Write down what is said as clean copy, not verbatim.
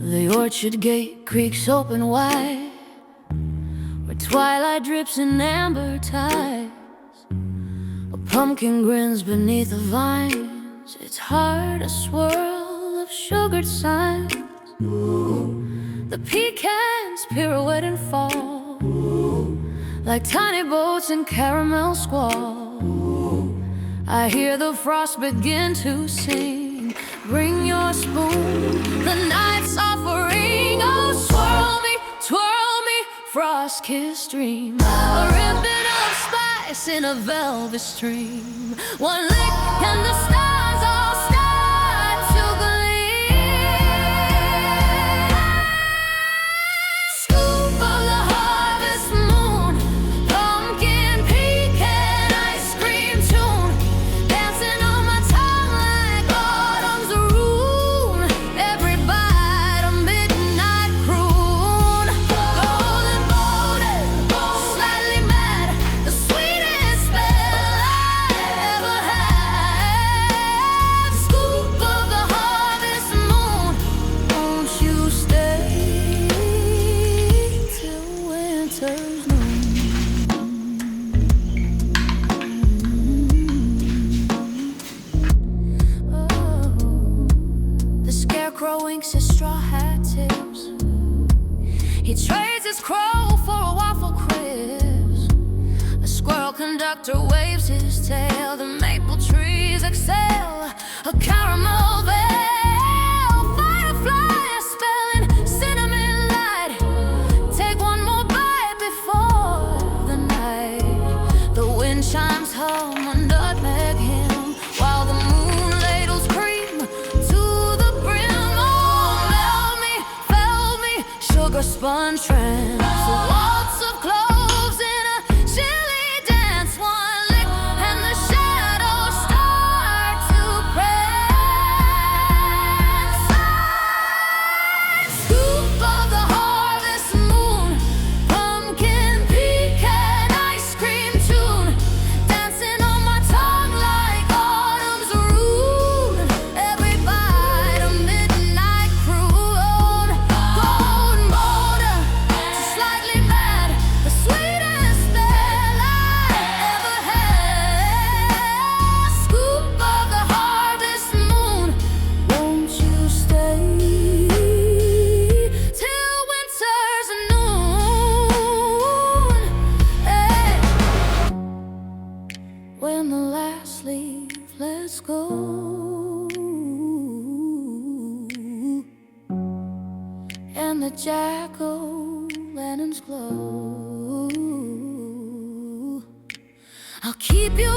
The orchard gate creaks open wide, where twilight drips in amber tides. A pumpkin grins beneath the vines, its heart a swirl of sugared signs. The pecans pirouette and fall, like tiny boats in caramel squall. I hear the frost begin to sing, bring your spoon, the night's offering. Oh, swirl me, frost-kissed dream, a ribbon of spice in a velvet stream. One lick and the stars all start to gleam. Scoop of the harvest moon, pumpkin pecan ice cream tune, dancing on my tongue like autumn's rune. Every bite a midnight croon. Golden golden, slightly mad, the sweetest spell I ever had. Scoop of the harvest moon, won't you stay till winter's noon? The scarecrow winks his straw hat tips. He trades his crow for a waffle crisp. A squirrel conductor waves his tail. The maple trees exhale a caramel veil. Firefly a spelling cinnamon light. Take one more bite before the night. The wind chimes hum a nutmeg hymn, while the moon ladles cream to the brim. Oh, melt me, fell me, sugar sponge trance. A waltz of cloves in a chilly dance. One lick and the shadows start to prance. Scoop of the harvest moon, pumpkin pecan ice cream tune, dancing on my tongue like autumn's rune. Every bite a midnight croon. Golden border, slightly mad, the sweetest spell I ever had. Scoop of the harvest moon, won't you stay till winter's noon? Hey. When the last leaf lets go and the jack-o'-lanterns glow, I'll keep you